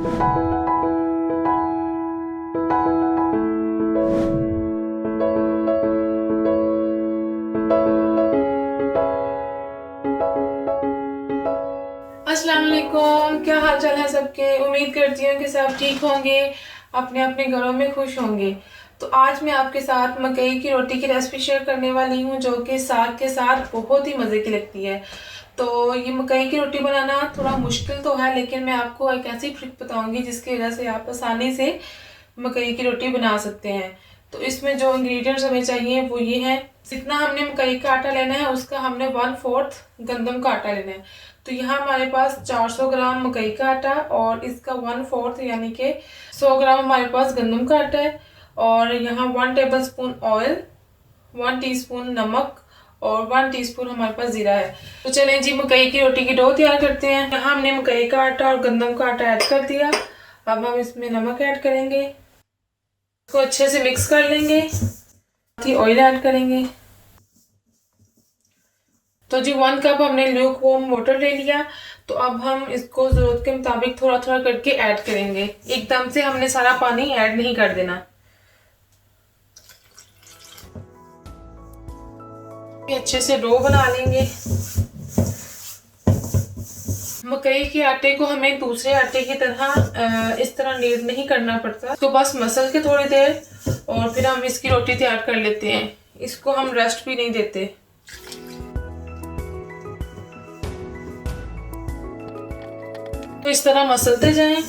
अस्सलाम वालेकुम, क्या हाल चाल है सबके। उम्मीद करती हूँ कि सब ठीक होंगे, अपने अपने घरों में खुश होंगे। तो आज मैं आपके साथ मकई की रोटी की रेसिपी शेयर करने वाली हूँ, जो कि साग के साथ बहुत ही मज़े की लगती है। तो ये मकई की रोटी बनाना थोड़ा मुश्किल तो है, लेकिन मैं आपको एक ऐसी ट्रिक बताऊंगी जिसकी वजह से आप आसानी से मकई की रोटी बना सकते हैं। तो इसमें जो इंग्रेडिएंट्स हमें चाहिए वो ये है। जितना हमने मकई का आटा लेना है उसका हमने 1/4 गंदम का आटा लेना है। तो यहाँ हमारे पास 400 ग्राम मकई का आटा और इसका 1/4 यानी कि 100 ग्राम हमारे पास गंदम का आटा है। और यहाँ 1 टेबलस्पून ऑयल, 1 टीस्पून नमक और 1 टीस्पून हमारे पास जीरा है। तो चलें जी मकई की रोटी की डो तैयार करते हैं। यहाँ हमने मकई का आटा और गंदम का आटा ऐड कर दिया। अब हम इसमें नमक ऐड करेंगे, इसको अच्छे से मिक्स कर लेंगे, ऑयल ऐड करेंगे। तो जी 1 कप हमने ल्यूक वार्म वाटर ले लिया। तो अब हम इसको जरूरत के मुताबिक थोड़ा थोड़ा करके ऐड करेंगे, एकदम से हमने सारा पानी ऐड नहीं कर देना। अच्छे से डो बना लेंगे। मकई के आटे को हमें दूसरे आटे की तरह इस तरह नीड नहीं करना पड़ता, तो बस मसल के थोड़ी देर और फिर हम इसकी रोटी तैयार कर लेते हैं। इसको हम रेस्ट भी नहीं देते। तो इस तरह मसलते जाएं।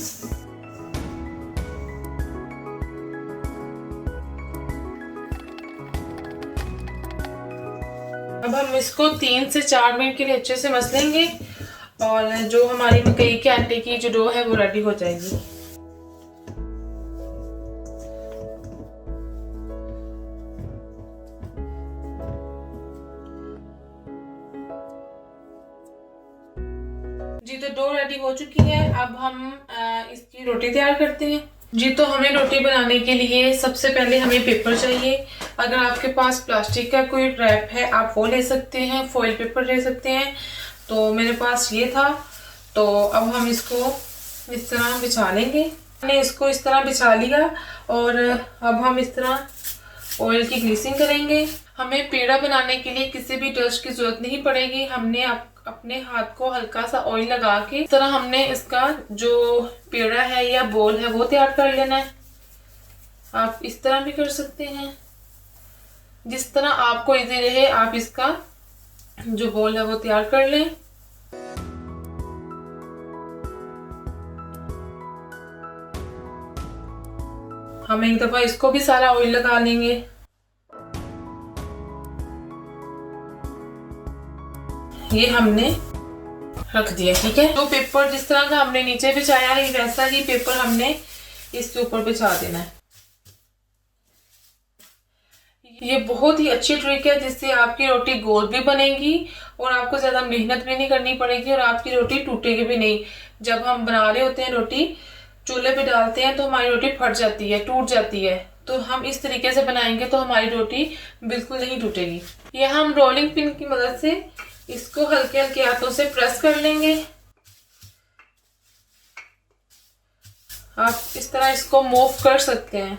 अब हम इसको 3 से 4 मिनट के लिए अच्छे से मसलेंगे और जो हमारी मकई के आटे की जो डो है वो रेडी हो जाएगी। जी तो डो रेडी हो चुकी है। अब हम इसकी रोटी तैयार करते हैं। जी तो हमें रोटी बनाने के लिए सबसे पहले हमें पेपर चाहिए। अगर आपके पास प्लास्टिक का कोई रैप है आप वो ले सकते हैं, फॉइल पेपर ले सकते हैं। तो मेरे पास ये था। तो अब हम इसको इस तरह बिछा लेंगे। मैंने इसको इस तरह बिछा लिया और अब हम इस तरह ऑयल की ग्रीसिंग करेंगे। हमें पेड़ा बनाने के लिए किसी भी डस्ट की जरूरत नहीं पड़ेगी। हमने अपने हाथ को हल्का सा ऑयल लगा के इस तरह हमने इसका जो पेड़ा है या बोल है वो तैयार कर लेना है। आप इस तरह भी कर सकते हैं, जिस तरह आपको इजी रहे आप इसका जो बोल है वो तैयार कर लें। हम एक दफा इसको भी सारा ऑयल लगा लेंगे। ये हमने रख दिया, ठीक है। तो पेपर जिस तरह का हमने नीचे बिछाया है वैसा ही पेपर हमने इसके ऊपर बिछा देना है। ये बहुत ही अच्छी ट्रिक है जिससे आपकी रोटी गोल भी बनेगी और आपको ज्यादा मेहनत भी नहीं करनी पड़ेगी और आपकी रोटी टूटेगी भी नहीं। जब हम बना रहे होते हैं रोटी, चूल्हे पे डालते हैं तो हमारी रोटी फट जाती है, टूट जाती है। तो हम इस तरीके से बनाएंगे तो हमारी रोटी बिल्कुल नहीं टूटेगी। यह हम रोलिंग पिन की मदद से इसको हल्के हल्के हाथों से प्रेस कर लेंगे। आप इस तरह इसको मूव कर सकते हैं।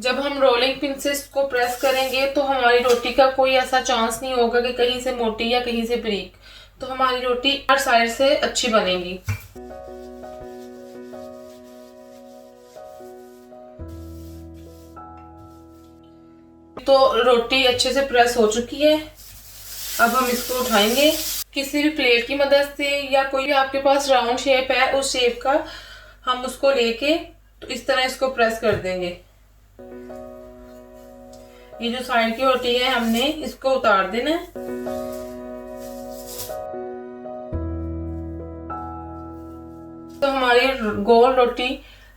जब हम रोलिंग पिन से इसको प्रेस करेंगे तो हमारी रोटी का कोई ऐसा चांस नहीं होगा कि कहीं से मोटी या कहीं से बारीक। तो हमारी रोटी हर साइड से अच्छी बनेगी। तो रोटी अच्छे से प्रेस हो चुकी है। अब हम इसको उठाएंगे किसी भी प्लेट की मदद से या कोई भी आपके पास राउंड शेप है उस शेप का हम उसको लेके तो इस तरह इसको प्रेस कर देंगे। ये जो साइड की रोटी है हमने इसको उतार देना है। तो हमारी गोल रोटी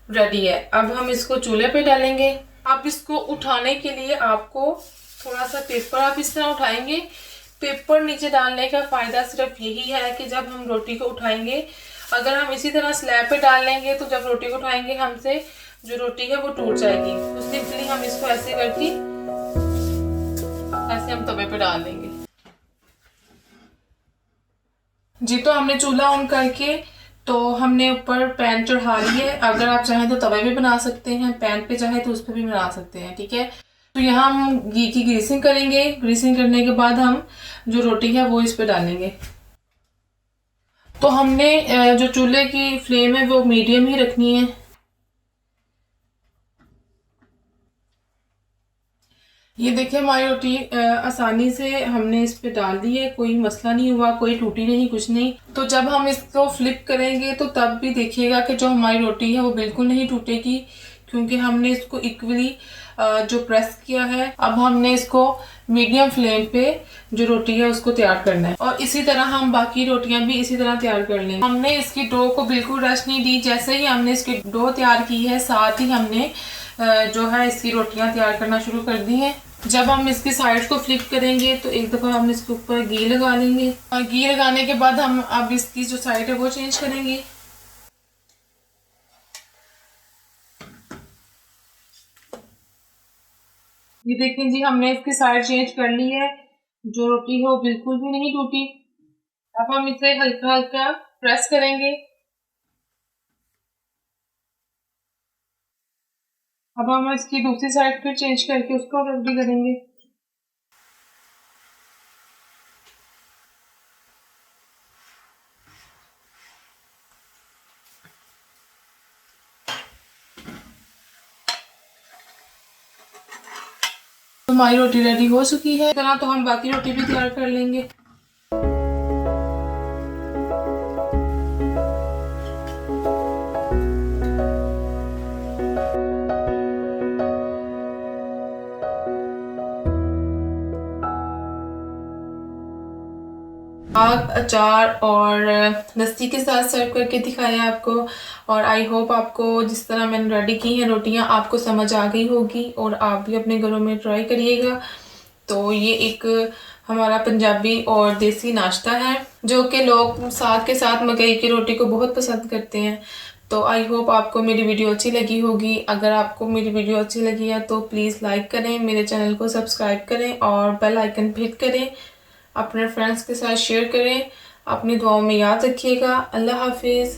रेडी है। अब हम इसको चूल्हे पे डालेंगे। अब इसको उठाने के लिए आपको थोड़ा सा पेपर आप इस तरह उठाएंगे। पेपर नीचे डालने का फायदा सिर्फ यही है कि जब हम रोटी को उठाएंगे, अगर हम इसी तरह स्लैब पे डाल लेंगे तो जब रोटी को उठाएंगे हमसे जो रोटी है वो टूट जाएगी। उसके लिए हम इसको ऐसे करके ऐसे हम तवे पे डाल देंगे। जी, तो हमने चूल्हा ऑन करके तो हमने ऊपर पैन चढ़ा ली है। अगर आप चाहें तो तवे पे बना सकते हैं, पैन पे चाहे तो उस पर भी बना सकते हैं, ठीक है। तो यहाँ हम घी की ग्रीसिंग करेंगे। ग्रीसिंग करने के बाद हम जो रोटी है वो इस पे डालेंगे। तो हमने जो चूल्हे की फ्लेम है वो मीडियम ही रखनी है। ये देखिए हमारी रोटी आसानी से हमने इस पे डाल दी है, कोई मसला नहीं हुआ, कोई टूटी नहीं, कुछ नहीं। तो जब हम इसको फ्लिप करेंगे तो तब भी देखिएगा कि जो हमारी रोटी है वो बिल्कुल नहीं टूटेगी, क्योंकि हमने इसको इक्वली जो प्रेस किया है। अब हमने इसको मीडियम फ्लेम पे जो रोटी है उसको तैयार करना है, और इसी तरह हम बाकी रोटियां भी इसी तरह तैयार कर लेंगे। हमने इसकी डो को बिल्कुल रेस्ट नहीं दी। जैसे ही हमने इसकी डो तैयार की है, साथ ही हमने जो है इसकी रोटियां तैयार करना शुरू कर दी हैं। जब हम इसकी साइड को फ्लिप करेंगे तो एक दफ़ा हम इसके ऊपर घी लगा लेंगे, और घी लगाने के बाद हम अब इसकी जो साइड है वो चेंज करेंगे। ये देखें जी, हमने इसकी साइड चेंज कर ली है। जो रोटी है वो बिल्कुल भी नहीं टूटी। अब हम इसे हल्का हल्का प्रेस करेंगे। अब हम इसकी दूसरी साइड फिर चेंज करके उसको रोटी करेंगे। हमारी रोटी रेडी हो चुकी है। इस तरह तो हम बाकी रोटी भी तैयार कर लेंगे। आग, अचार और लस्सी के साथ सर्व करके दिखाया आपको। और आई होप आपको जिस तरह मैंने रेडी की हैं रोटियां आपको समझ आ गई होगी, और आप भी अपने घरों में ट्राई करिएगा। तो ये एक हमारा पंजाबी और देसी नाश्ता है जो कि लोग साग के साथ मकई की रोटी को बहुत पसंद करते हैं। तो आई होप आपको मेरी वीडियो अच्छी लगी होगी। अगर आपको मेरी वीडियो अच्छी लगी है तो प्लीज़ लाइक करें, मेरे चैनल को सब्सक्राइब करें और बेल आइकन पे हिट करें। अपने फ्रेंड्स के साथ शेयर करें। अपनी दुआओं में याद रखिएगा। अल्लाह हाफिज़।